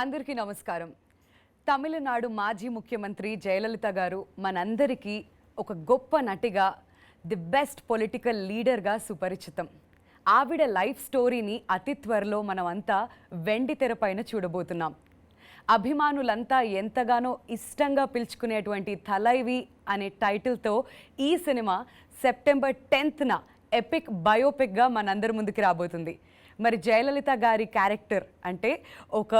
అందరికీ నమస్కారం. తమిళనాడు మాజీ ముఖ్యమంత్రి జయలలిత గారు మనందరికీ ఒక గొప్ప నటిగా, ది బెస్ట్ పొలిటికల్ లీడర్గా సుపరిచితం. ఆవిడ లైఫ్ స్టోరీని అతి త్వరలో మనమంతా వెండి తెరపైన చూడబోతున్నాం. అభిమానులంతా ఎంతగానో ఇష్టంగా పిలుచుకునేటువంటి తలైవి అనే టైటిల్తో ఈ సినిమా సెప్టెంబర్ 10న ఎపిక్ బయోపిక్గా మనందరి ముందుకు రాబోతుంది. మరి జయలలిత గారి క్యారెక్టర్ అంటే ఒక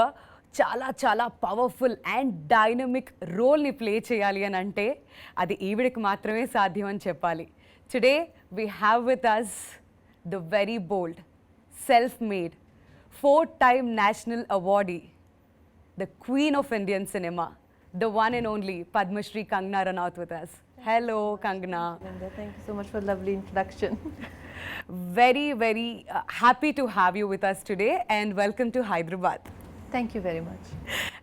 చాలా చాలా పవర్ఫుల్ అండ్ డైనమిక్ రోల్ని ప్లే చేయాలి అని అంటే అది ఈవిడికి మాత్రమే సాధ్యం అని చెప్పాలి. Today we have with us the very bold, self made, 4-time national awardee, the queen of Indian cinema, the one and only Padma Shri Kangana Ranaut with us. Hello, Kangana. Thank you so much for the lovely introduction. Very happy to have you with us today and welcome to Hyderabad. Thank you very much.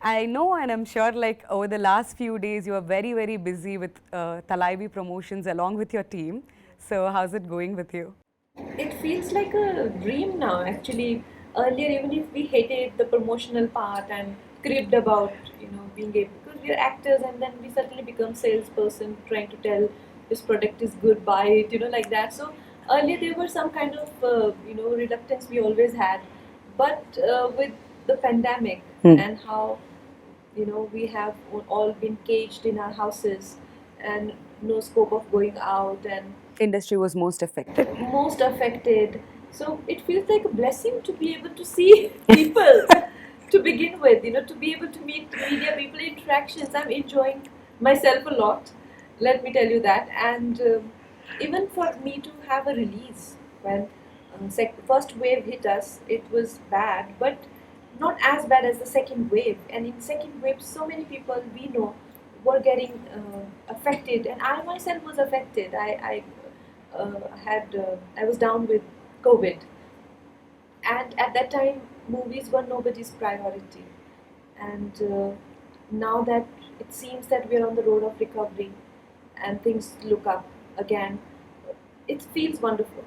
I know and I'm sure like over the last few days you are very busy with Talaivi promotions along with your team. So how's it going with you? It feels like a dream now actually. Earlier, even if we hated the promotional part and cribbed about being able, because we are actors and then we suddenly become salesperson trying to tell this product is good, buy it, like that. So earlier there were some kind of reluctance we always had, but with the pandemic and how we have all been caged in our houses and no scope of going out, and Industry was most affected. So it feels like a blessing to be able to see people to begin with, to be able to meet media people, interactions. I'm enjoying myself a lot, let me tell you that. And even for me to have a release when first wave hit us, it was bad, but not as bad as the second wave. And in second wave, so many people we know were getting affected, and I myself was affected. I was down with COVID, and at that time movies were nobody's priority, and now that it seems that we are on the road of recovery and things look up again, it feels wonderful.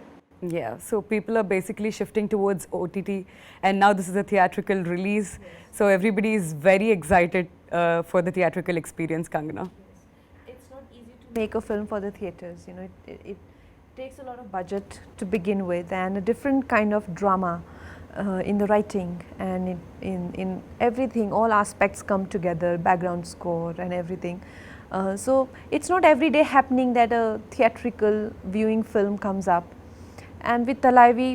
Yeah, so people are basically shifting towards OTT and now this is a theatrical release. Yes. So everybody is very excited for the theatrical experience, Kangana. It's not easy to make a film for the theatres. It takes a lot of budget to begin with and a different kind of drama in the writing and in everything. All aspects come together, background score and everything. So it's not every day happening that a theatrical viewing film comes up. And with Talaivi,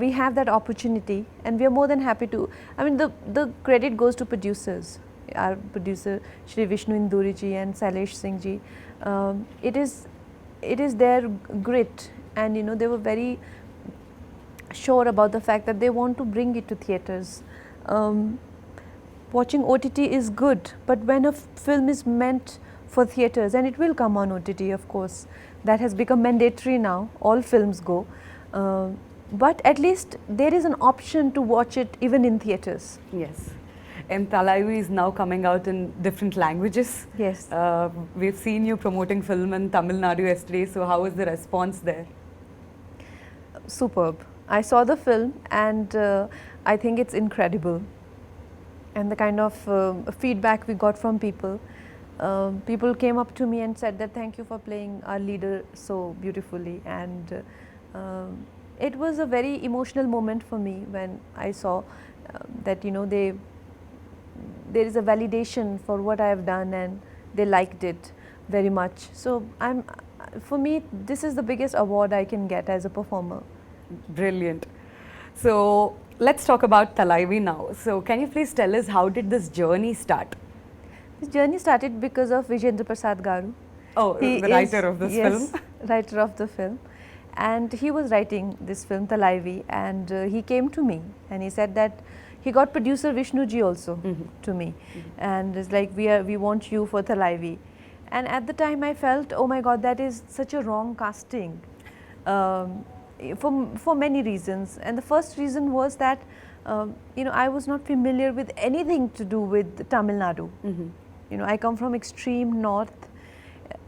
we have that opportunity and we are more than happy to. I mean, the credit goes to producers. Our producer Shri Vishnu Induri ji and Sailesh Singh ji. It is their grit, and they were very sure about the fact that they want to bring it to theatres. Watching OTT is good, but when a film is meant for theatres, and it will come on OTT, of course, that has become mandatory now, all films go, but at least there is an option to watch it even in theatres. Yes. And Talaivi is now coming out in different languages. Yes. We've seen you promoting film in Tamil Nadu yesterday, so how was the response there? Superb. I saw the film and I think it's incredible. And the kind of feedback we got from people. People came up to me and said that thank you for playing our leader so beautifully, and it was a very emotional moment for me when I saw that there is a validation for what I have done and they liked it very much. So for me this is the biggest award I can get as a performer. Brilliant. So let's talk about Talaivi now. So can you please tell us how did this journey start? This journey started because of Vijayendra Prasad Garu. Oh, the writer of this film. Yes, writer of the film. And he was writing this film Talaivi, and he came to me and he said that he got producer Vishnu ji also to me, and it's like we want you for Talaivi. And at the time I felt, oh my God, that is such a wrong casting for many reasons. And the first reason was that I was not familiar with anything to do with Tamil Nadu. I come from extreme north,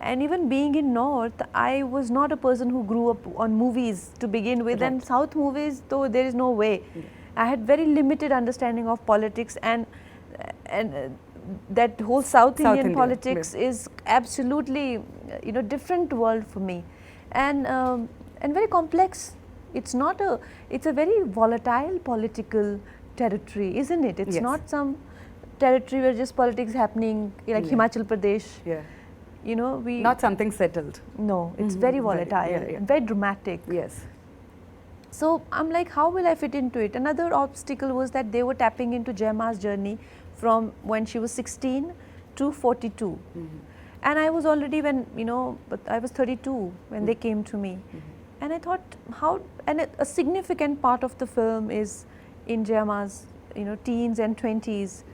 and even being in north, I was not a person who grew up on movies to begin with. Right. And south movies, though there is no way. I had very limited understanding of politics, and and that whole South South Indian India, politics is absolutely, different world for me, and very complex. It's not a, it's a very volatile political territory, isn't it? It's Yes. not some territory where just politics happening like Yeah. Himachal Pradesh. Yeah. We Not something settled. no, it's Mhm. very Very- volatile, yeah, yeah. very dramatic. Yes. So I'm like, how will I fit into it? Another obstacle was that they were tapping into Jaima's journey from when she was 16 to 42. And I was already but I was 32 when they came to me. And I thought, a significant part of the film is in Jaima's, teens and 20s.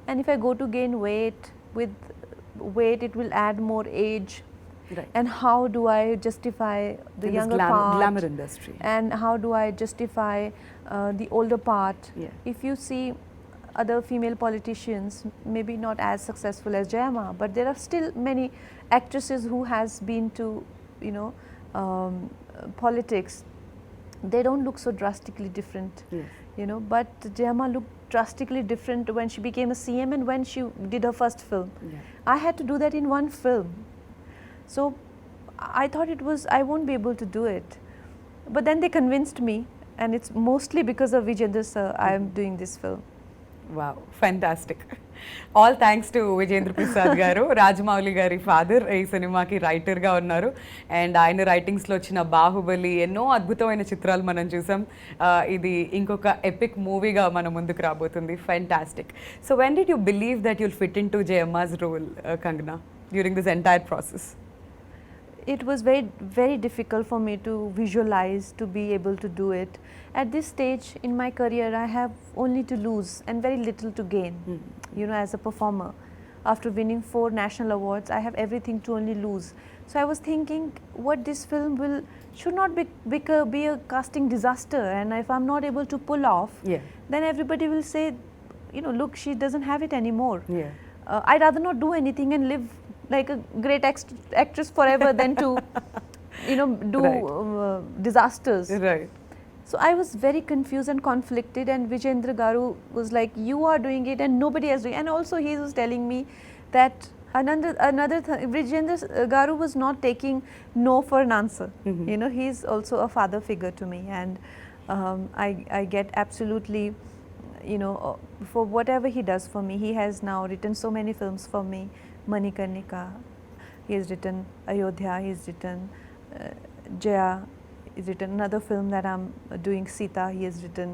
And if I go to gain weight, with weight it will add more age. Right. And how do I justify the In this younger part? glamour industry. And how do I justify the older part? Yeah. If you see other female politicians, maybe not as successful as Jayama, but there are still many actresses who has been to, politics. They don't look so drastically different, Yes. But Jayama looked drastically different when she became a CM and when she did her first film. Yeah. I had to do that in one film. So I thought I won't be able to do it. But then they convinced me, and it's mostly because of Vijayendra sir I am doing this film. Wow, fantastic. All thanks to Vijayendra Prasad garu, Rajamouli gari father ఈ సినిమాకి writer గా ఉన్నారు and ఆయన writings లో వచ్చిన బాహుబలి ఎన్నో అద్భుతమైన చిత్రాలు మనం చూసాం ఇది ఇంకొక ఎపిక్ మూవీగా మన ముందుకు రాబోతుంది fantastic so when did you believe that you'll fit in to Jayamma's role Kangana during this entire process It was very, very difficult for me to visualize, to be able to do it. At this stage in my career, I have only to lose and very little to gain, as a performer. After winning 4 national awards, I have everything to only lose. So I was thinking, what this film should not be a casting disaster, and if I'm not able to pull off, Yeah. then everybody will say, look, she doesn't have it anymore. Yeah. I'd rather not do anything and live like a great actress forever than to, do Right. disasters. Right. So I was very confused and conflicted, and Vijayendra Garu was like, you are doing it and nobody else doing it. And also he was telling me that Vijayendra Garu was not taking no for an answer. He's also a father figure to me, and I get absolutely, for whatever he does for me. He has now written so many films for me. Manikarnika, he has written Ayodhya, he has written Jaya, he's written another film that I'm doing, Sita, he has written.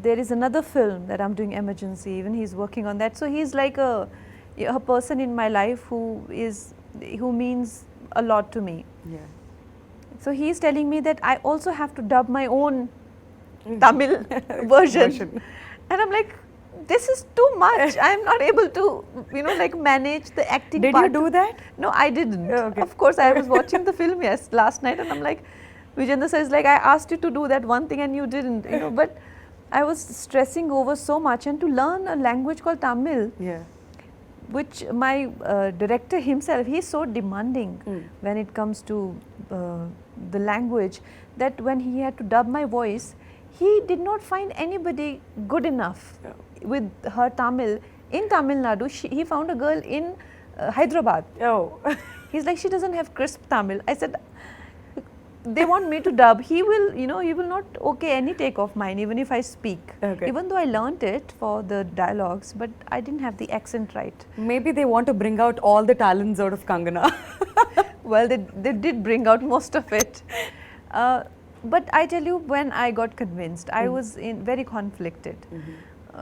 There is another film that I'm doing, Emergency, even he's working on that. So he's like a person in my life who means a lot to me. Yeah. So he's telling me that I also have to dub my own Tamil version. And I'm like, this is too much. I am not able to, manage the acting Did part. you do that? No, I didn't. Okay. Of course, I was watching the film last night, and I'm like, Vijayendra says like, I asked you to do that one thing and you didn't, But I was stressing over so much, and to learn a language called Tamil, Yeah. which my director himself, he's so demanding when it comes to the language, that when he had to dub my voice, he did not find anybody good enough with her Tamil in Tamil Nadu. He found a girl in Hyderabad. Oh. He's like, she doesn't have crisp Tamil. I said, they want me to dub. He will, he will not okay any take of mine, even if I speak. Okay. Even though I learnt it for the dialogues, but I didn't have the accent right. Maybe they want to bring out all the talents out of Kangana. Well, they did bring out most of it. But I tell you, when I got convinced, I was very conflicted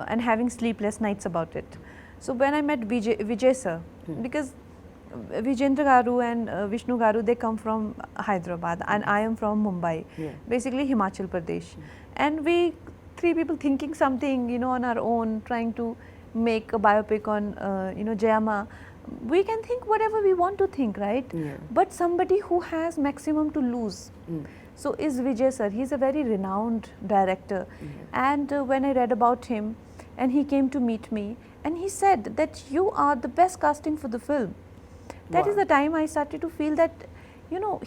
and having sleepless nights about it. So when I met Vijay sir, because Vijayendra Garu and Vishnu Garu, they come from Hyderabad and I am from Mumbai, basically Himachal Pradesh. And we 3 people thinking something, on our own, trying to make a biopic on, Jayama. We can think whatever we want to think, right? Yeah. But somebody who has maximum to lose. So is Vijay sir. He's a very renowned director. And when I read about him, and he came to meet me, and he said that you are the best casting for the film. That is Wow. the time I started to feel that,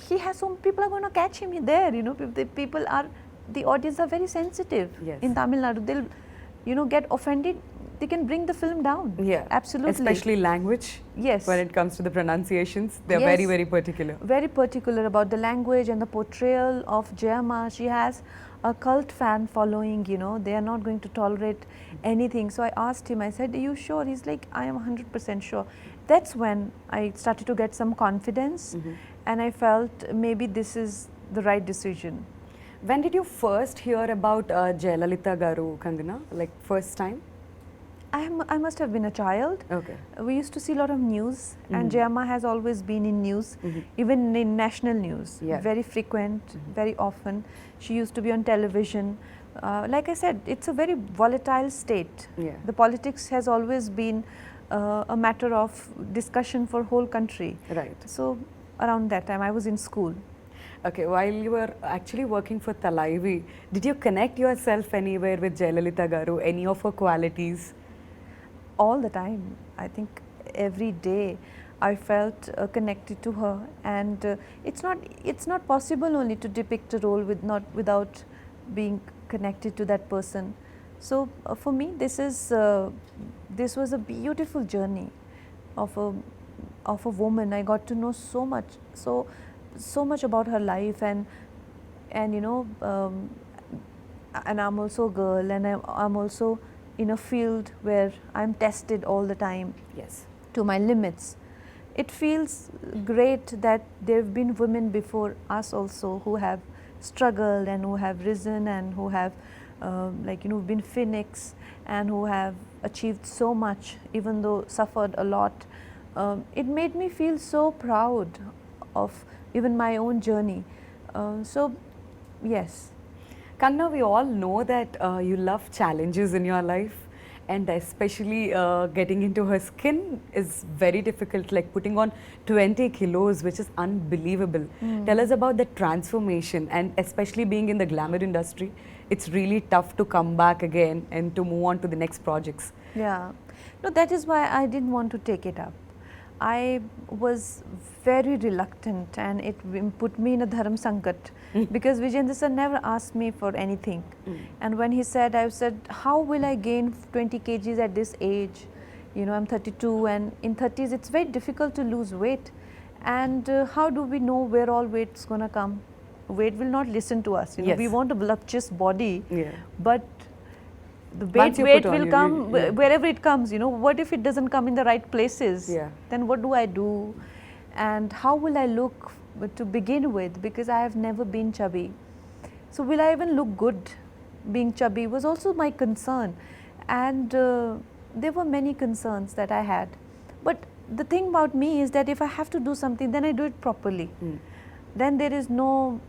he has some people are going to catch him there. The audience are very sensitive Yes. in Tamil Nadu. They'll, get offended they can bring the film down. Yeah, Absolutely. especially language. Yes. When it comes to the pronunciations, they're Yes. very, very particular. Very particular about the language and the portrayal of Jayama. She has a cult fan following, you know, they are not going to tolerate anything. So I asked him, I said, are you sure? He's like, I am 100% sure. That's when I started to get some confidence, and I felt maybe this is the right decision. When did you first hear about Jayalalitha Garu, Kangana? Like first time? I must have been a child. Okay. We used to see a lot of news, and Jayama has always been in news, even in national news, Yeah. very frequent, very often. She used to be on television. Like I said, it's a very volatile state. Yeah. The politics has always been a matter of discussion for whole country. Right. So around that time, I was in school. Okay, while you were actually working for Talaivi, did you connect yourself anywhere with Jayalalitha Garu, any of her qualities? All the time. I think every day I felt connected to her, and it's not possible only to depict a role without being connected to that person. So for me, this was a beautiful journey of a woman. I got to know so much about her life, and you know, and I'm also a girl, and I'm also in a field where I'm tested all the time Yes. to my limits. It feels great that there have been women before us also who have struggled and who have risen and who have been phoenix and who have achieved so much, even though suffered a lot. It made me feel so proud of even my own journey. So yes. Kangana, we all know that you love challenges in your life, and especially getting into her skin is very difficult, like putting on 20 kilos, which is unbelievable. Tell us about the transformation, and especially being in the glamour industry, it's really tough to come back again and to move on to the next projects. Yeah, no, that is why I didn't want to take it up. I was very reluctant, and it put me in a dharam sankat because Vijayendra sir never asked me for anything. And when he said, I said, how will I gain 20 kgs at this age? You know, I'm 32, and in 30s it's very difficult to lose weight. And how do we know where all weight's gonna come? Weight will not listen to us. You know, Yes. we want a voluptuous body, Yeah. but the Once you weight put on, will you come really- yeah. wherever it comes. You know, what if it doesn't come in the right places? Yeah. Then what do I do? And how will I look to begin with? Because I have never been chubby. So will I even look good being chubby was also my concern. And there were many concerns that I had. But the thing about me is that if I have to do something, then I do it properly. Then there is no,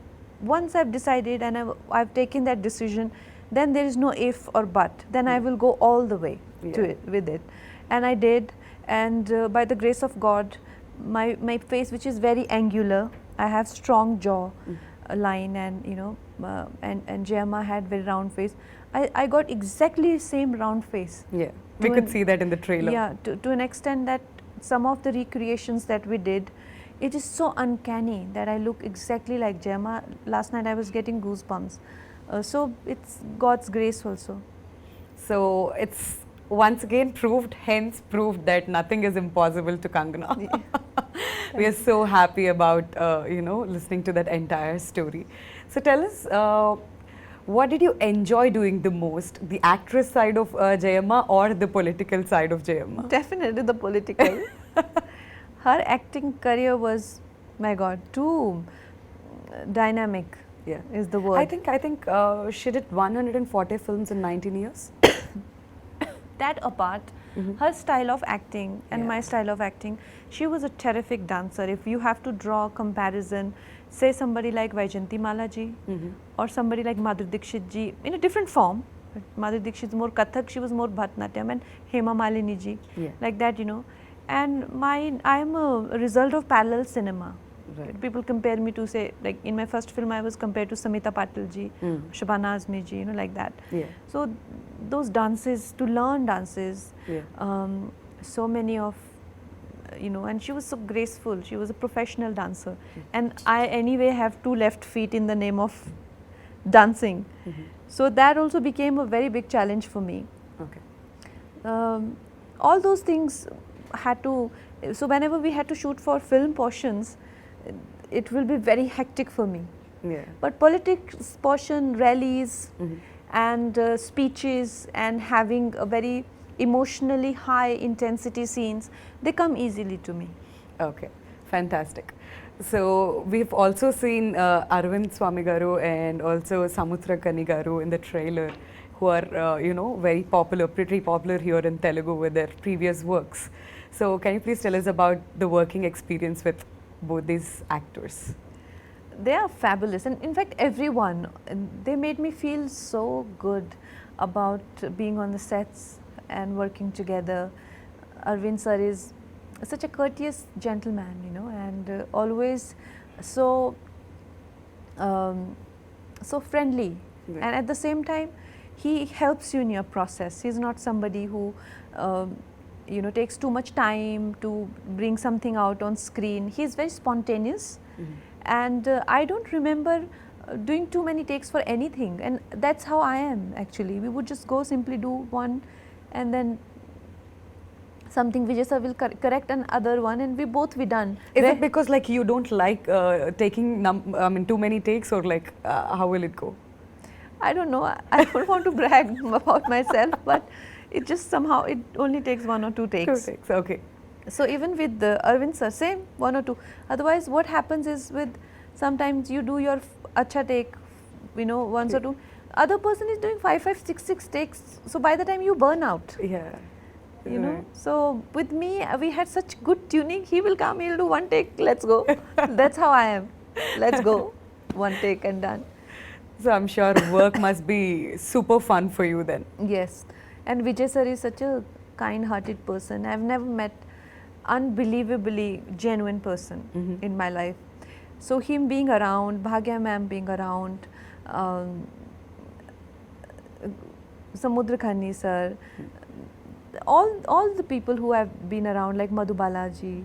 once I've decided and I've taken that decision, then there is no if or but. Then I will go all the way to Yeah. it with it. And I did. And by the grace of God, my face, which is very angular, I have strong jaw line, and you know, and Jayama had very round face. I got exactly same round face. Yeah, we To could an- see that in the trailer. Yeah, to an extent that some of the recreations that we did, it is so uncanny that I look exactly like Jayama. Last night I was getting goosebumps. So it's God's grace also. So it's once again proved, hence proved that nothing is impossible to Kangana. We are so happy about listening to that entire story. So tell us, what did you enjoy doing the most, the actress side of Jayama or the political side of Jayama? Definitely the political. Her acting career was, my God, too dynamic. Yeah, is the word. I think she did 140 films in 19 years. That apart, her style of acting and Yeah. my style of acting, she was a terrific dancer. If you have to draw a comparison, say somebody like Vaijayanti Mala ji or somebody like Madhuri Dixit ji in a different form. Madhuri Dixit is more Kathak, she was more Bharatanatyam, and Hema Malini ji, Yeah. like that, you know. And I am a result of parallel cinema. Right. People compare me to, say, like in my first film I was compared to Samita Patil ji, Shabana Azmi ji, you know, like that. Yeah. So those dances, to learn dances, Yeah. so many of, and she was so graceful. She was a professional dancer. And I anyway have 2 left feet in the name of dancing. So that also became a very big challenge for me. Okay. um, all those things had to, so whenever we had to shoot for film portions, it will be very hectic for me. Yeah. But politics portion, rallies, Mhm. and speeches, and having a very emotionally high intensity scenes, they come easily to me. Okay, fantastic. So we've also seen Arvind Swami Garu and also Samutra Kani Garu in the trailer, who are very popular, pretty popular here in Telugu with their previous works. So can you please tell us about the working experience with both these actors? They are fabulous, and in fact everyone, they made me feel so good about being on the sets and working together. Arvind sir is such a courteous gentleman, and always so so friendly. Right. And at the same time, he helps you in your process. He's not somebody who takes too much time to bring something out on screen. He's very spontaneous. Mhm. And I don't remember doing too many takes for anything, and that's how I am actually. We would just go simply do one, and then something Vijay sir will correct another one, and we both be done. Is it because like you don't like taking too many takes, or like how will it go? I don't know. I don't want to brag about myself, but it just somehow it only takes 1 or 2 takes. 2 takes, okay. So even with the Arvind sir, same 1 or 2. Otherwise, what happens is with sometimes you do your acha take, once or two. Other person is doing 5, 6 takes. So by the time you burn out, Yeah. Right. So with me, we had such good tuning. He will come, he'll do 1 take. Let's go. That's how I am. Let's go. 1 take and done. So I'm sure work must be super fun for you then. Yes. And Vijay sir is such a kind-hearted person. I've never met unbelievably genuine person Mhm. in my life. So him being around, Bhagya ma'am being around, Samudra Khani sir, all the people who have been around, like Madhu Balaji,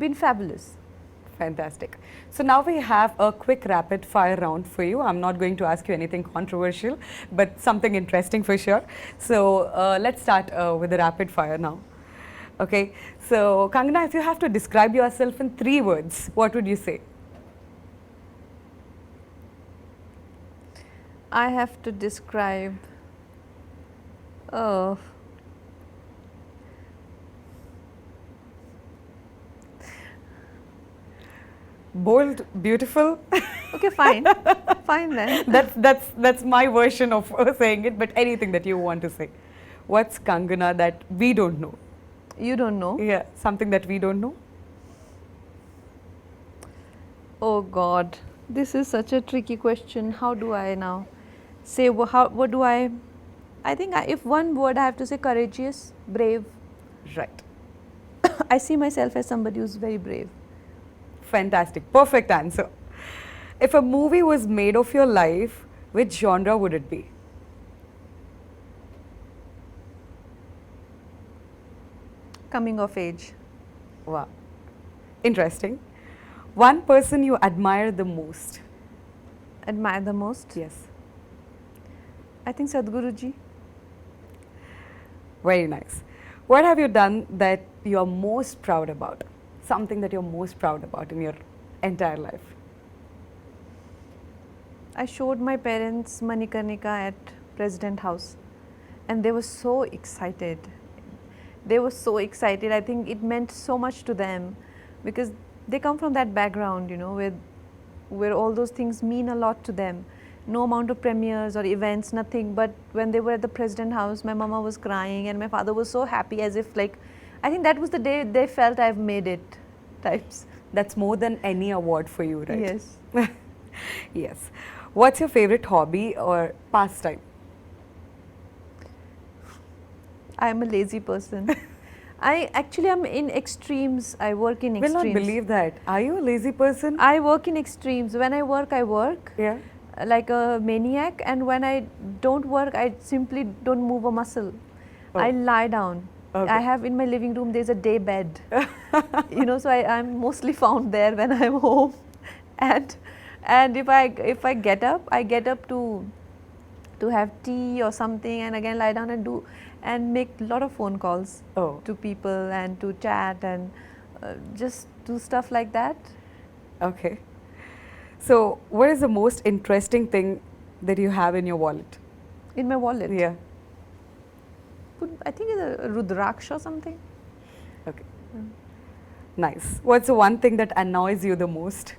been fabulous. Fantastic. So now we have a quick rapid fire round for you. I'm not going to ask you anything controversial, but something interesting for sure. So let's start with the rapid fire now. Okay. So Kangana, if you have to describe yourself in 3 words, what would you say? I have to describe. Oh. Bold, beautiful. Okay, fine. Fine then. That's my version of saying it, but anything that you want to say. What's Kangana that we don't know? You don't know? Yeah, something that we don't know. Oh God, this is such a tricky question. How do I now say, what do I think if one word I have to say, courageous, brave. Right. I see myself as somebody who's very brave. Fantastic. Perfect answer. If a movie was made of your life, which genre would it be? Coming of age. Wow. Interesting. One person you admire the most? Admire the most? Yes. I think Sadhguruji. Very nice. What have you done that you're most proud about? Something that you're most proud about in your entire life? I showed my parents Manikarnika at President House, and they were so excited. They were so excited. I think it meant so much to them because they come from that background, where all those things mean a lot to them. No amount of premieres or events, nothing. But when they were at the President House, my mama was crying and my father was so happy, as if like, I think that was the day they felt I've made it, types. That's more than any award for you, right? Yes. Yes. What's your favorite hobby or pastime? I'm a lazy person. I actually am in extremes. I work in Will extremes. not believe that. Are you a lazy person? I work in extremes. When I work Yeah. like a maniac, and when I don't work, I simply don't move a muscle. Oh. I lie down. Okay. I have in my living room, there's a day bed. So I'm mostly found there when I'm home. And if I get up, I get up to to have tea or something, and again lie down and do and make a lot of phone calls Oh, to people and to chat and just do stuff like that. okay. So, what is the most interesting thing that you have in your wallet? In my wallet, Yeah. I think it's a Rudraksha or something. Okay. Nice. What's the one thing that annoys you the most?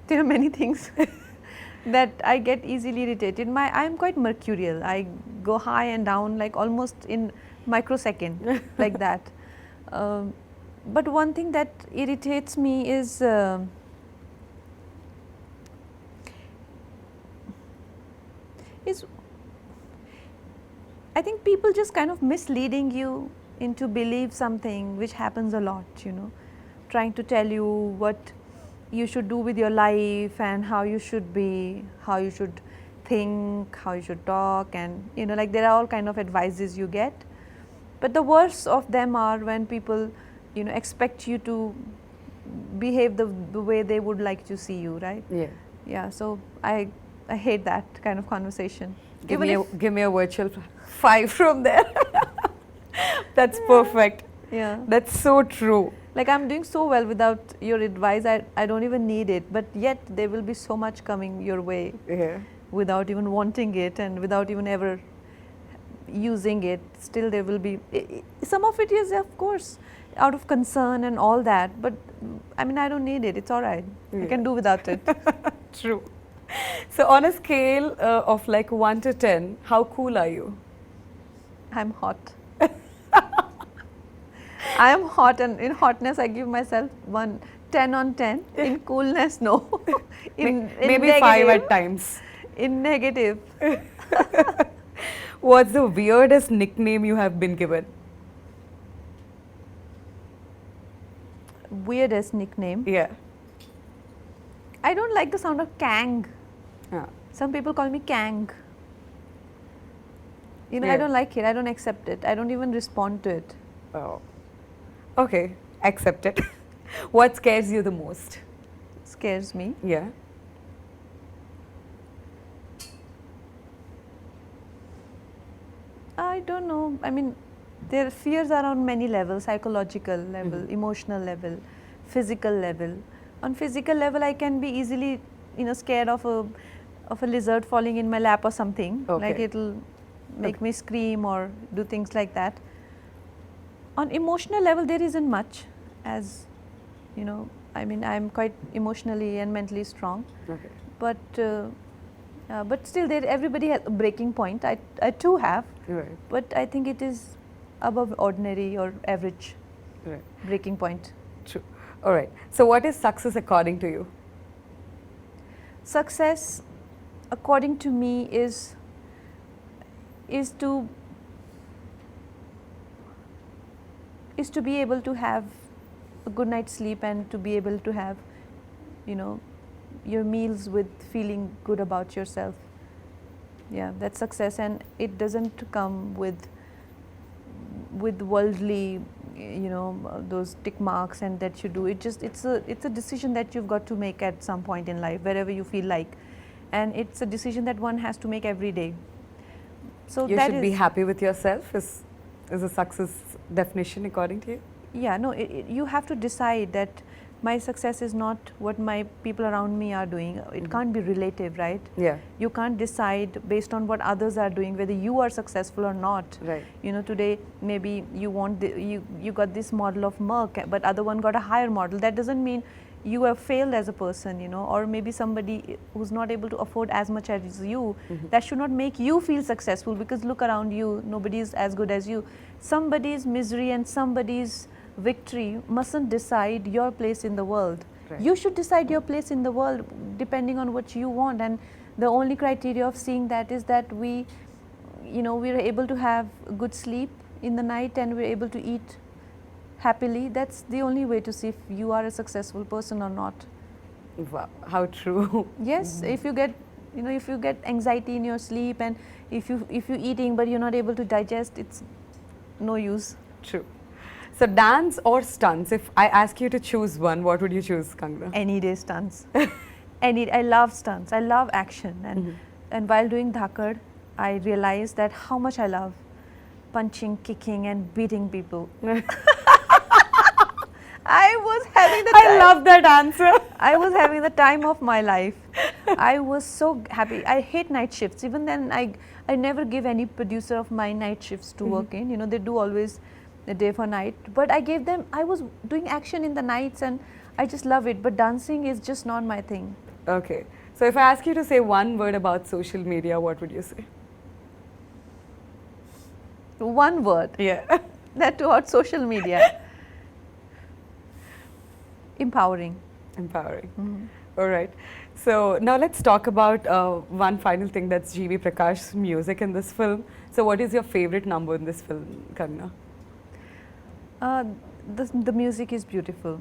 There are many things that I get easily irritated. I am quite mercurial. I go high and down like almost in microsecond, like that. But one thing that irritates me is I think people just kind of misleading you into believe something, which happens a lot, you know, trying to tell you what you should do with your life and how you should be, how you should think, how you should talk, and you know, like there are all kind of advices you get. But the worst of them are when people, you know, expect you to behave the way they would like to see you, right? Yeah. Yeah, so I hate that kind of conversation. Give Even me, if- give me a virtual 5 from there. That's perfect. yeah. That's so true. Like I'm doing so well without your advice, I don't even need it, but yet there will be so much coming your way Yeah. without even wanting it and without even ever using it. Still there will be, some of it is of course out of concern and all that, but I mean I don't need it, it's alright, I can do without it. True. So, on a scale of like 1 to 10, how cool are you? I'm hot. I am hot, and in hotness I give myself 10 on 10. In coolness, no. in Maybe negative, 5 at times. In negative, What's the weirdest nickname you have been given? weirdest nickname. Yeah. I don't like the sound of Kang. Ah, Some people call me Kang. You know, Yeah. I don't like it. I don't accept it. I don't even respond to it. Oh. Okay. Accept it. What scares you the most? It scares me. Yeah. I don't know. I mean, their fears are on many levels: psychological level, emotional level, physical level. On physical level, I can be easily, you know, scared of a lizard falling in my lap or something. Like Okay. it'll make me scream or do things like that. On emotional level, there isn't much, as you know. I mean, I'm quite emotionally and mentally strong, Okay. but still, everybody has a breaking point. I too have, Right. but I think it is above ordinary or average Right. breaking point. True. All right. So, what is success according to you? Success, according to me, is to be able to have a good night's sleep and to be able to have, you know, your meals with feeling good about yourself. Yeah, that's success, and it doesn't come with worldly, you know, those tick marks and that you do. It's a decision that you've got to make at some point in life, wherever you feel like, and it's a decision that one has to make every day. So You that should be is- happy with yourself. Is a success definition according to you? Yeah, no, you have to decide that my success is not what my people around me are doing. It can't be relative, right? Yeah. You can't decide based on what others are doing whether you are successful or not. Right. You know, today maybe you got this model of Merck, but other one got a higher model. That doesn't mean you have failed as a person, you know, or maybe somebody who's not able to afford as much as you. That should not make you feel successful, because look around you, nobody is as good as you. Somebody's misery and somebody's victory mustn't decide your place in the world. Right. You should decide your place in the world depending on what you want, and the only criteria of seeing that is that we, you know, we're able to have good sleep in the night and we're able to eat happily. That's the only way to see if you are a successful person or not. Wow. How true. Yes, if you get, you know, if you get anxiety in your sleep, and if you're eating but you're not able to digest, it's no use. True. So, dance or stunts? If I ask you to choose one, what would you choose, Kangana? Any day stunts. I love stunts. I love action, and and while doing Dhakad, I realized that how much I love punching, kicking, and beating people. I was having the I time. love that answer. I was having the time of my life. I was so happy. I hate night shifts. Even then, I never give any producer of mine night shifts to work in. You know, they do always the day for night. But I gave them, I was doing action in the nights and I just love it. But dancing is just not my thing. Okay. So if I ask you to say one word about social media, what would you say? One word. Yeah. That toward social media. Empowering. Empowering. All right. So now let's talk about one final thing, that's G.V. Prakash's music in this film. So what is your favorite number in this film, Kangana? The music is beautiful.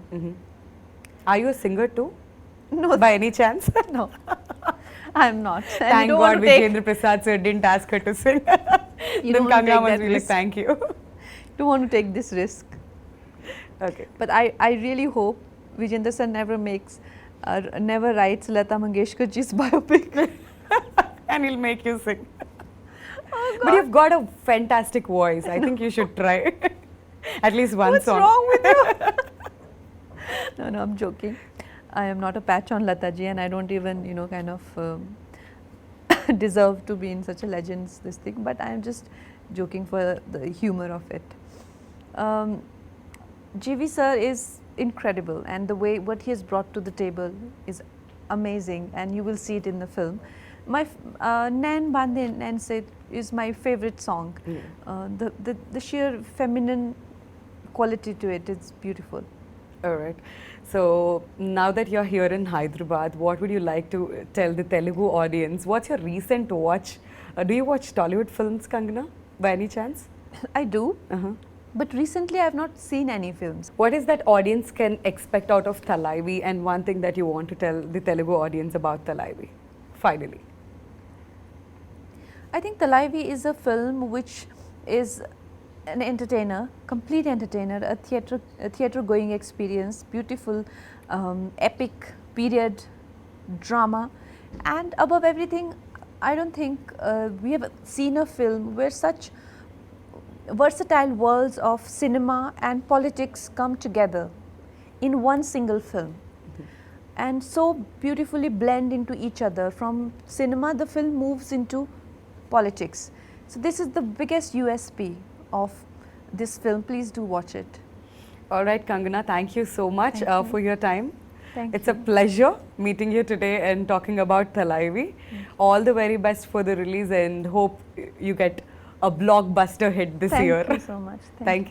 Are you a singer too? No, By any chance? no, I'm not. And Thank you don't God want to take, Vijayendra Prasad sir didn't ask her to sing. you Then don't want to Kangana take must that be like, risk. thank you. Don't want to take this risk. Okay. But I really hope Vijayendra sir never writes Lata Mangeshkar ji's biopic. And he'll make you sing. Oh, But you've got a fantastic voice. I think you should try. At least one What's song. wrong with you? No, I'm joking. I am not a patch on Lata ji, and I don't even, you know, kind of deserve to be in such a legend's this thing. But I am just joking for the humor of it. GV sir is incredible, and the way what he has brought to the table is amazing, and you will see it in the film. My Nain Bande Nain Se is my favorite song. The sheer feminine quality to it is beautiful. All right. So now that you're here in Hyderabad, what would you like to tell the Telugu audience? What's your recent watch? Do you watch Tollywood films, Kangana, by any chance? I do, but recently I have not seen any films. What is that audience can expect out of Talaivi, and one thing that you want to tell the Telugu audience about Talaivi, finally? I think Talaivi is a film which is an entertainer, complete entertainer, a theatre going experience, beautiful, epic period drama, and above everything, I don't think we have seen a film where such versatile worlds of cinema and politics come together in one single film and so beautifully blend into each other. From cinema, the film moves into politics. So this is the biggest USP of this film. Please do watch it. All right, Kangana, thank you so much Thank you. for your time. Thank It's you. a pleasure meeting you today and talking about Talaivi. All the very best for the release, and hope you get a blockbuster hit this year. Thank you so much. Thank you.